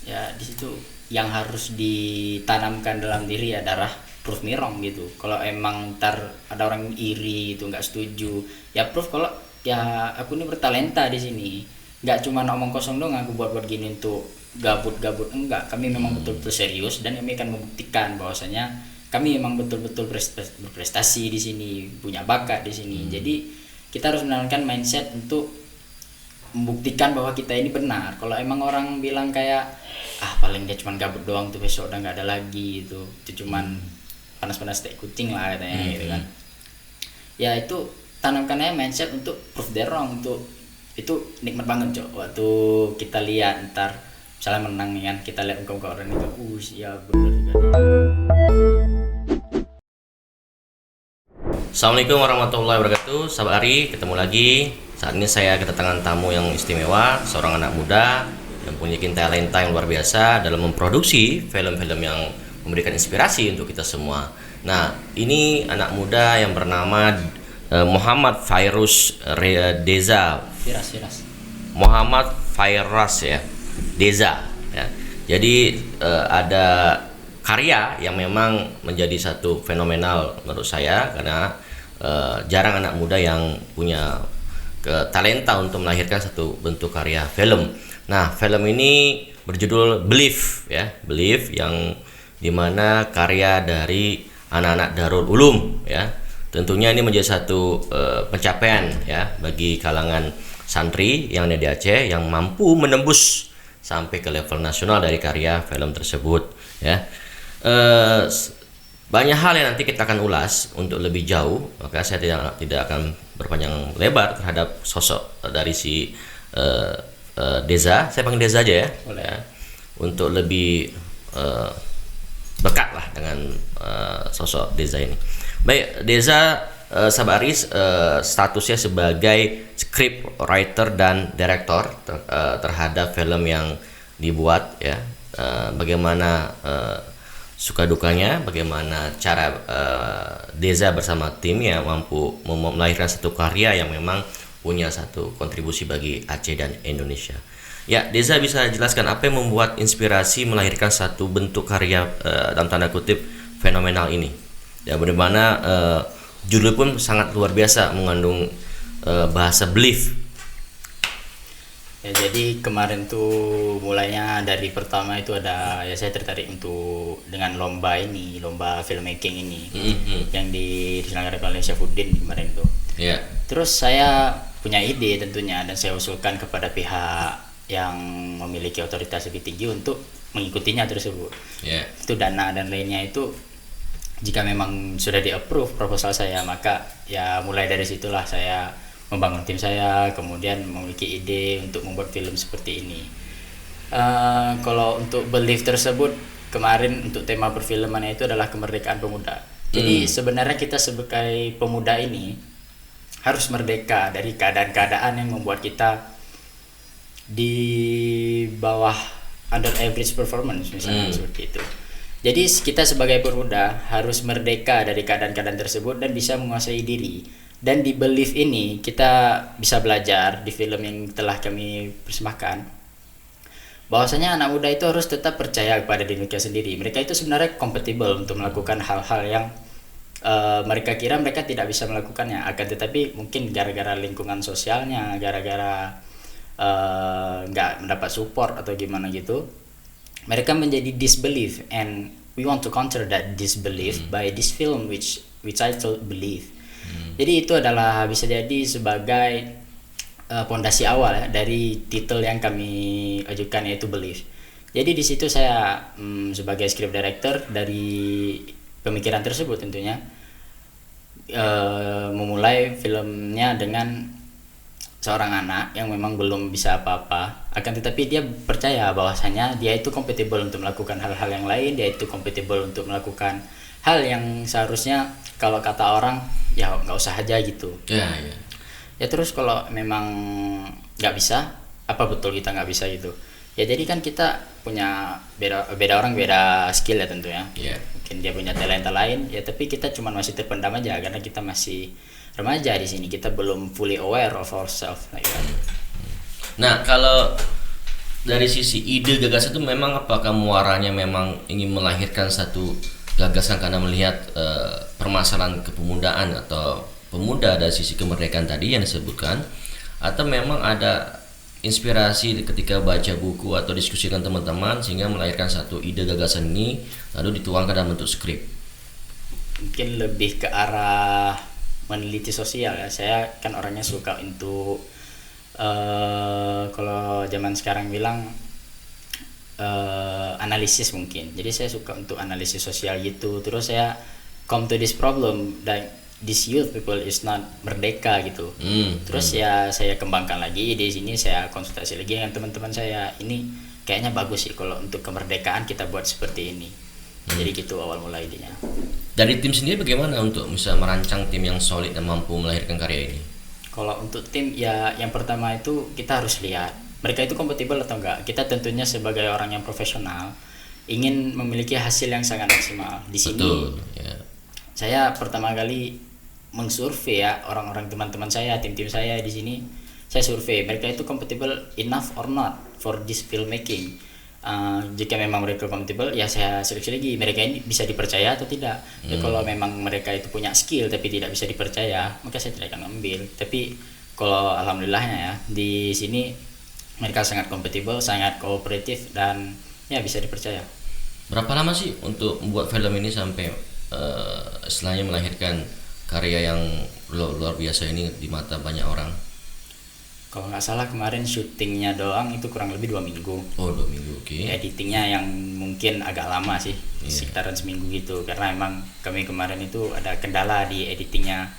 Ya di situ yang harus ditanamkan dalam diri adalah prove me wrong gitu. Kalau emang ntar ada orang iri itu nggak setuju, ya proof kalau ya aku ini bertalenta di sini. Nggak cuma ngomong kosong dong aku buat-buat gini untuk gabut-gabut, enggak. Kami memang betul-betul serius dan kami akan membuktikan bahwasanya kami memang betul-betul berprestasi di sini, punya bakat di sini. Jadi kita harus menanamkan mindset untuk membuktikan bahwa kita ini benar. Kalau emang orang bilang kayak paling dia cuma gabut doang tuh, besok udah nggak ada lagi itu cuman panas-panas tai kucing lah katanya gitu kan. Ya itu tanamkan aja mindset untuk prove them wrong. Untuk itu nikmat banget cok waktu kita lihat ntar misalnya menang nih kan, kita lihat muka orang itu ya bener juga nih. Assalamualaikum warahmatullahi wabarakatuh. Sahabat Ari, ketemu lagi. Saat ini saya kedatangan tamu yang istimewa, seorang anak muda yang punya talenta yang luar biasa dalam memproduksi film-film yang memberikan inspirasi untuk kita semua. Nah, ini anak muda yang bernama Muhammad Fairuz Deza. Firas. Muhammad Fairuz ya, Deza ya. Jadi ada karya yang memang menjadi satu fenomenal menurut saya, karena jarang anak muda yang punya talenta untuk melahirkan satu bentuk karya film. Nah, film ini berjudul Believe ya, Believe, yang dimana karya dari anak-anak Darul Ulum ya. Tentunya ini menjadi satu pencapaian ya bagi kalangan santri yang ada di Aceh yang mampu menembus sampai ke level nasional dari karya film tersebut ya. Banyak hal yang nanti kita akan ulas untuk lebih jauh, maka saya tidak akan berpanjang lebar terhadap sosok dari si Deza. Saya panggil Deza aja ya. Boleh. Ya, untuk lebih dekat lah dengan sosok Deza ini. Baik, Deza Sabaris statusnya sebagai script writer dan director terhadap film yang dibuat ya. Bagaimana suka dukanya, bagaimana cara Deza bersama timnya mampu melahirkan satu karya yang memang punya satu kontribusi bagi Aceh dan Indonesia. Ya, Deza bisa jelaskan apa yang membuat inspirasi melahirkan satu bentuk karya dalam tanda kutip fenomenal ini? Ya, bagaimana judul pun sangat luar biasa, mengandung bahasa belief. Ya jadi kemarin tuh mulainya dari pertama itu ada ya saya tertarik untuk dengan lomba filmmaking ini yang diselenggarakan oleh Syafuddin kemarin tuh. Ya. Terus saya punya ide tentunya dan saya usulkan kepada pihak yang memiliki otoritas lebih tinggi untuk mengikutinya tersebut. Ya. Itu dana dan lainnya itu jika memang sudah di-approve proposal saya, maka ya mulai dari situlah saya membangun tim saya, kemudian memiliki ide untuk membuat film seperti ini. Kalau untuk Believe tersebut kemarin untuk tema perfilmannya itu adalah kemerdekaan pemuda. Jadi sebenarnya kita sebagai pemuda ini harus merdeka dari keadaan-keadaan yang membuat kita di bawah under average performance misalnya seperti itu. Jadi kita sebagai pemuda harus merdeka dari keadaan-keadaan tersebut dan bisa menguasai diri. Dan di Believe ini kita bisa belajar di film yang telah kami persembahkan bahwasanya anak muda itu harus tetap percaya kepada diri mereka sendiri. Mereka itu sebenarnya compatible untuk melakukan hal-hal yang mereka kira mereka tidak bisa melakukannya, akan tetapi mungkin gara-gara lingkungan sosialnya, gara-gara nggak mendapat support atau gimana gitu, mereka menjadi disbelief, and we want to counter that disbelief by this film which titled Believe. Jadi itu adalah bisa jadi sebagai pondasi awal ya dari titel yang kami ajukan, yaitu Believe. Jadi di situ saya sebagai script director dari pemikiran tersebut tentunya memulai filmnya dengan seorang anak yang memang belum bisa apa-apa, akan tetapi dia percaya bahwasanya dia itu compatible untuk melakukan hal-hal yang lain, dia itu compatible untuk melakukan hal yang seharusnya kalau kata orang ya nggak usah aja gitu. Ya terus kalau memang nggak bisa, apa betul kita nggak bisa gitu? Ya jadi kan kita punya beda orang, beda skill ya tentunya. Mungkin dia punya talenta lain ya, tapi kita cuma masih terpendam aja karena kita masih remaja di sini, kita belum fully aware of ourselves like that. Nah, kalau dari sisi ide gagasan itu memang apakah muaranya memang ingin melahirkan satu gagasan karena melihat permasalahan kepemudaan atau pemuda dari sisi kemerdekaan tadi yang disebutkan, atau memang ada inspirasi ketika baca buku atau diskusi dengan teman-teman sehingga melahirkan satu ide gagasan ini lalu dituangkan dalam bentuk skrip? Mungkin lebih ke arah meneliti sosial ya. Saya kan orangnya suka untuk kalau zaman sekarang bilang analisis mungkin. Jadi saya suka untuk analisis sosial gitu. Terus saya come to this problem that this youth people is not merdeka gitu. Terus ya saya kembangkan lagi di sini, saya konsultasi lagi dengan teman-teman saya. Ini kayaknya bagus sih kalau untuk kemerdekaan kita buat seperti ini. Jadi gitu awal mulai idenya. Dari tim sendiri bagaimana untuk bisa merancang tim yang solid dan mampu melahirkan karya ini? Kalau untuk tim ya yang pertama itu kita harus lihat mereka itu kompatibel atau enggak. Kita tentunya sebagai orang yang profesional ingin memiliki hasil yang sangat maksimal. Di sini ya. Saya pertama kali mengsurvei ya orang-orang teman-teman saya, tim-tim saya di sini. Saya survei mereka itu compatible enough or not for this filmmaking. Jika memang mereka compatible, ya saya seleksi lagi mereka ini bisa dipercaya atau tidak. Ya, kalau memang mereka itu punya skill tapi tidak bisa dipercaya, maka saya tidak akan ambil. Tapi kalau alhamdulillahnya ya di sini mereka sangat compatible, sangat kooperatif dan ya bisa dipercaya. Berapa lama sih untuk membuat film ini sampai istilahnya melahirkan karya yang luar biasa ini di mata banyak orang? Kalau nggak salah kemarin syutingnya doang itu kurang lebih 2 minggu. Oh, 2 minggu, oke. Editingnya yang mungkin agak lama sih, sekitaran seminggu gitu. Karena emang kami kemarin itu ada kendala di editingnya.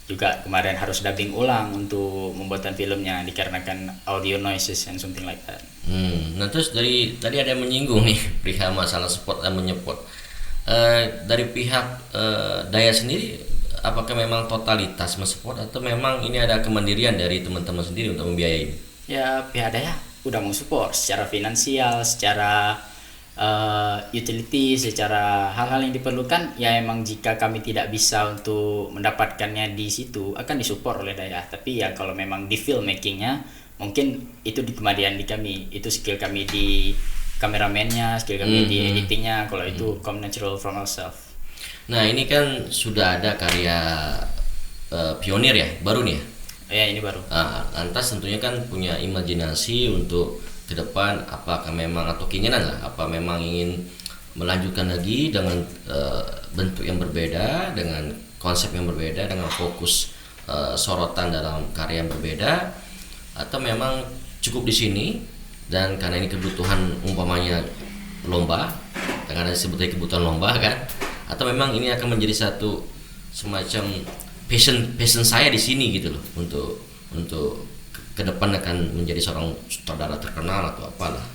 Juga kemarin harus dubbing ulang untuk membuatan filmnya dikarenakan audio noises and something like that. Nah terus dari tadi ada yang menyinggung nih perihal masalah spot dan menyepot. Dari pihak Daya sendiri, apakah memang totalitas mensupport atau memang ini ada kemandirian dari teman-teman sendiri untuk membiayai? Ya pihak Daya udah mensupport secara finansial, secara utility, secara hal-hal yang diperlukan. Ya emang jika kami tidak bisa untuk mendapatkannya di situ akan disupport oleh Daya. Tapi ya kalau memang di filmmakingnya mungkin itu di kemandirian di kami, itu skill kami di kameramennya, skill kami di editingnya. Kalau itu come natural from ourselves. Nah ini kan sudah ada karya pionir ya, baru nih ya? Ya ini baru. Lantas tentunya kan punya imajinasi untuk ke depan, apakah memang atau keinginan lah, apa memang ingin melanjutkan lagi dengan bentuk yang berbeda, dengan konsep yang berbeda, dengan fokus sorotan dalam karya yang berbeda, atau memang cukup di sini dan karena ini kebutuhan umpamanya lomba, karena disebutnya kebutuhan lomba kan, atau memang ini akan menjadi satu semacam passion saya di sini gitu loh, untuk ke depan akan menjadi seorang sutradara terkenal atau apalah.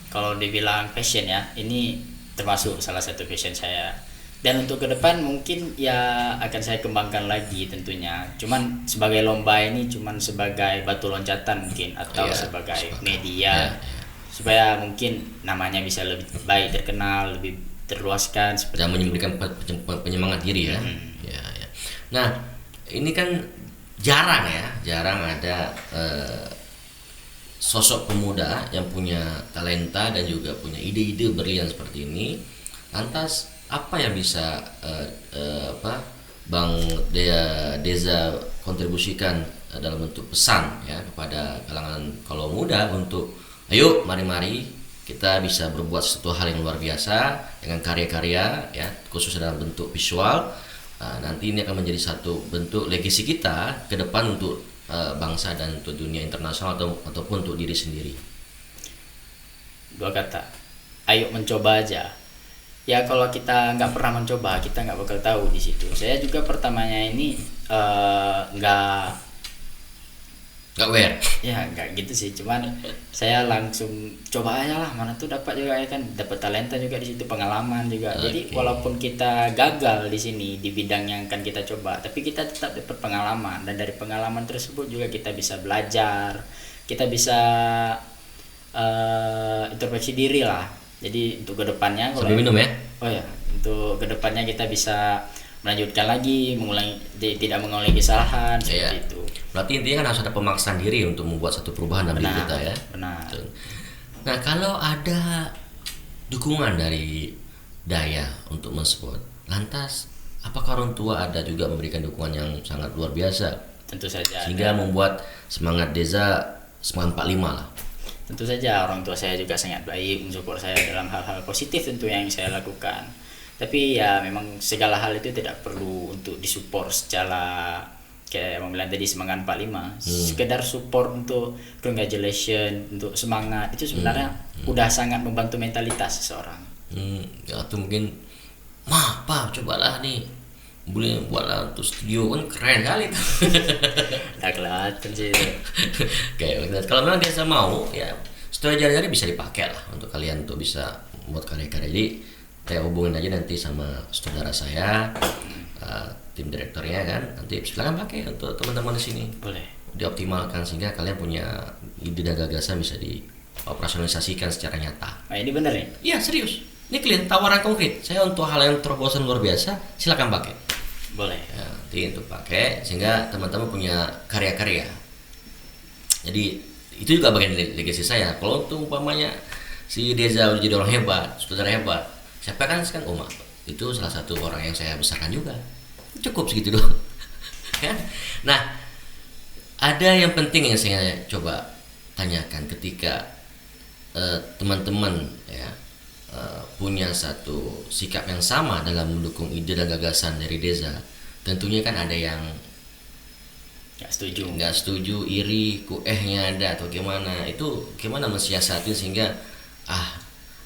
Kalau dibilang passion ya, ini termasuk salah satu passion saya. Dan untuk ke depan mungkin ya akan saya kembangkan lagi tentunya. Cuman sebagai lomba ini cuman sebagai batu loncatan mungkin, atau sebagai media supaya mungkin namanya bisa lebih baik terkenal, lebih terluaskan dan memberikan penyemangat diri ya. Nah ini kan jarang ada sosok pemuda yang punya talenta dan juga punya ide-ide brilian seperti ini. Lantas apa yang bisa Bang Deza kontribusikan dalam bentuk pesan ya kepada kalangan kalau muda untuk ayo mari kita bisa berbuat sesuatu hal yang luar biasa dengan karya-karya ya, khususnya dalam bentuk visual. Nanti ini akan menjadi satu bentuk legasi kita ke depan untuk bangsa dan untuk dunia internasional ataupun untuk diri sendiri. 2 kata, ayo mencoba aja. Ya kalau kita nggak pernah mencoba, kita nggak bakal tahu di situ. Saya juga pertamanya ini nggak aware. Ya nggak gitu sih, cuman saya langsung coba aja lah, mana tuh dapat juga ya kan, dapat talenta juga di situ, pengalaman juga. Jadi walaupun kita gagal di sini di bidang yang akan kita coba, tapi kita tetap dapat pengalaman, dan dari pengalaman tersebut juga kita bisa belajar, kita bisa introspeksi diri lah. Jadi untuk kedepannya kalau sambil minum ya. Oh ya, untuk kedepannya kita bisa melanjutkan lagi, tidak mengulangi kesalahan seperti itu. Berarti intinya kan harus ada pemaksaan diri untuk membuat satu perubahan dalam diri kita ya. Benar. Nah, kalau ada dukungan dari Daya untuk mensupport, lantas apakah orang tua ada juga memberikan dukungan yang sangat luar biasa Tentu saja sehingga ada. membuat semangat Deza semangat 45 lah. Tentu saja orang tua saya juga sangat baik mensupport saya dalam hal-hal positif tentu yang saya lakukan. Tapi ya memang segala hal itu tidak perlu untuk disupport secara kayak yang bilang tadi semangat 45. Sekedar support untuk congratulation, untuk semangat itu sebenarnya udah sangat membantu mentalitas seseorang. Ya tuh mungkin mah apa cobalah nih boleh buatlah untuk studio kan keren kali tuh. Udah kelihatan sih. Kayak gitu. Kalau memang Deza mau ya studio jari-jari bisa dipakai lah untuk kalian untuk bisa membuat karya-karya. Jadi saya hubungin aja nanti sama saudara saya, tim direkturnya kan, nanti silakan pakai untuk teman-teman di sini. Boleh. Dioptimalkan sehingga kalian punya ide dan gagasan bisa dioperasionalisasikan secara nyata. Nah, ini bener nih. Iya serius. Ini klien tawaran konkret. Saya untuk hal yang terobosan luar biasa, silakan pakai. Boleh. Ya, nanti untuk pakai sehingga teman-teman punya karya-karya. Jadi itu juga bagian legasi saya. Kalau untuk umpamanya si Deza udah jadi orang hebat, saudara hebat, siapa kan itu salah satu orang yang saya besarkan juga. Cukup segitu doang. Kan? Nah, ada yang penting yang saya coba tanyakan ketika teman-teman ya punya satu sikap yang sama dalam mendukung ide dan gagasan dari Deza. Tentunya kan ada yang nggak setuju, iri, kuehnya ada atau gimana. Itu gimana mensiasati sehingga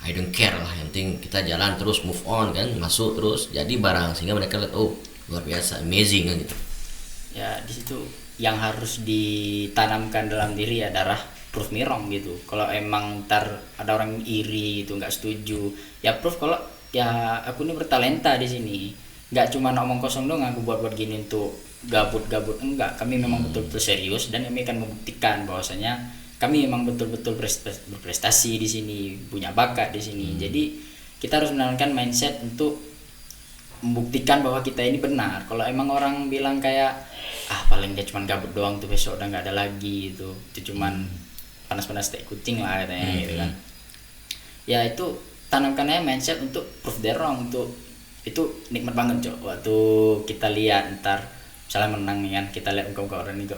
I don't care lah, yang penting kita jalan terus, move on kan, masuk terus jadi barang sehingga mereka lihat oh luar biasa, amazing kan gitu. Ya di situ yang harus ditanamkan dalam diri adalah proof me wrong gitu. Kalau emang ntar ada orang iri itu nggak setuju, ya proof kalau ya aku ini bertalenta di sini. Nggak cuma ngomong kosong dong aku buat gini untuk gabut-gabut, enggak. Kami memang betul-betul serius dan kami akan membuktikan bahwasanya kami memang betul-betul berprestasi di sini, punya bakat di sini. Jadi kita harus menanamkan mindset untuk membuktikan bahwa kita ini benar. Kalau emang orang bilang kayak paling dia cuma gabut doang tuh, besok udah nggak ada lagi itu cuman panas-panas teh kucing lah katanya gitu kan. Ya itu tanamkan aja mindset untuk prove them wrong. Untuk itu nikmat banget Cok waktu kita lihat ntar misalnya menang nih kan, kita lihat muka orang ini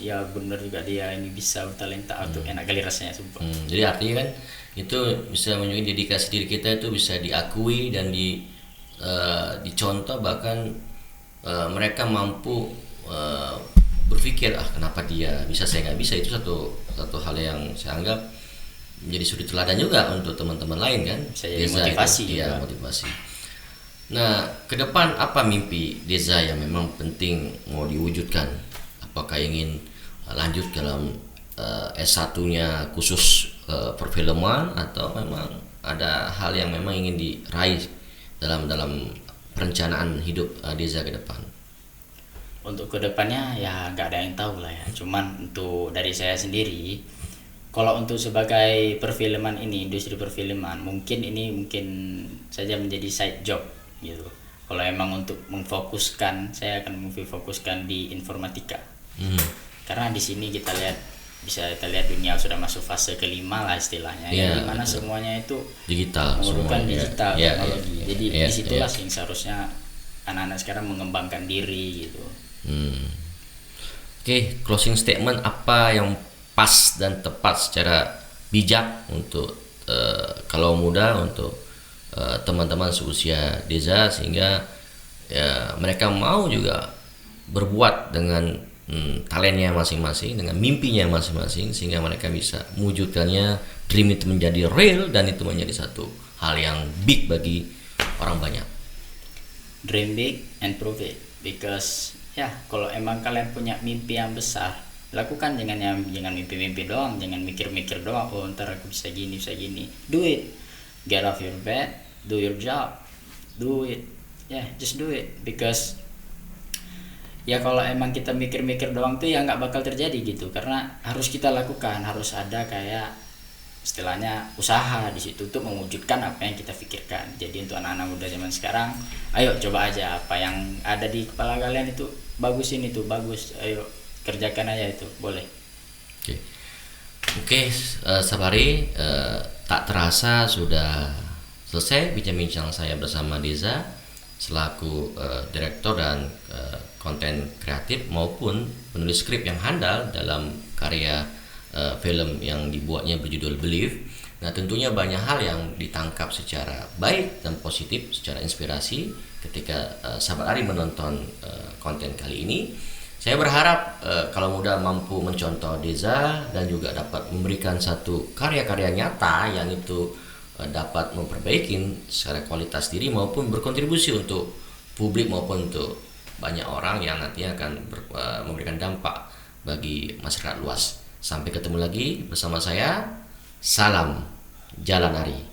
ya bener juga dia ini bisa bertalenta atau enak kali rasanya sumpah. Jadi artinya kan itu bisa menunjukkan dedikasi diri kita itu bisa diakui dan dicontoh, bahkan mereka mampu berpikir kenapa dia bisa saya nggak bisa. Itu satu hal yang saya anggap menjadi suri teladan juga untuk teman-teman lain kan. Saya motivasi ya, motivasi. Nah, ke depan apa mimpi Deza yang memang penting mau diwujudkan? Apakah ingin lanjut dalam S1-nya khusus perfilman atau memang ada hal yang memang ingin diraih dalam perencanaan hidup Deza ke depan? Untuk kedepannya ya nggak ada yang tahu lah ya. Cuman untuk dari saya sendiri, kalau untuk sebagai perfilman ini, industri perfilman mungkin saja menjadi side job gitu. Kalau emang untuk memfokuskan, saya akan memfokuskan di informatika. Karena di sini kita lihat dunia sudah masuk fase kelima lah istilahnya, di mana semuanya itu digital, memerlukan digital teknologi. Jadi disitulah yang seharusnya anak-anak sekarang mengembangkan diri gitu. Oke, closing statement apa yang pas dan tepat secara bijak untuk kalau muda, untuk teman-teman seusia Deza sehingga ya mereka mau juga berbuat dengan talentnya masing-masing, dengan mimpinya masing-masing sehingga mereka bisa mewujudkannya, dream itu menjadi real dan itu menjadi satu hal yang big bagi orang banyak. Dream big and prove it, because ya kalau emang kalian punya mimpi yang besar, lakukan. Jangan mimpi-mimpi doang, jangan mikir-mikir doang ntar aku bisa gini. Do it, get off your bed, do your job, do it, just do it. Because ya kalau emang kita mikir-mikir doang tuh ya nggak bakal terjadi gitu, karena harus kita lakukan, harus ada kayak istilahnya usaha di situ untuk mewujudkan apa yang kita pikirkan. Jadi untuk anak-anak muda zaman sekarang, ayo coba aja apa yang ada di kepala kalian itu bagus, ayo kerjakan aja itu, boleh. Oke. Oke, Sabari, tak terasa sudah selesai bincang-bincang saya bersama Deza selaku direktur dan konten kreatif maupun penulis skrip yang handal dalam karya film yang dibuatnya berjudul Believe. Nah, tentunya banyak hal yang ditangkap secara baik dan positif, secara inspirasi ketika sahabat Ari menonton konten kali ini. Saya berharap kalau muda mampu mencontoh Deza dan juga dapat memberikan satu karya-karya nyata yang itu dapat memperbaiki secara kualitas diri maupun berkontribusi untuk publik maupun untuk banyak orang yang nantinya akan memberikan dampak bagi masyarakat luas. Sampai ketemu lagi bersama saya. Salam Jalan Ari.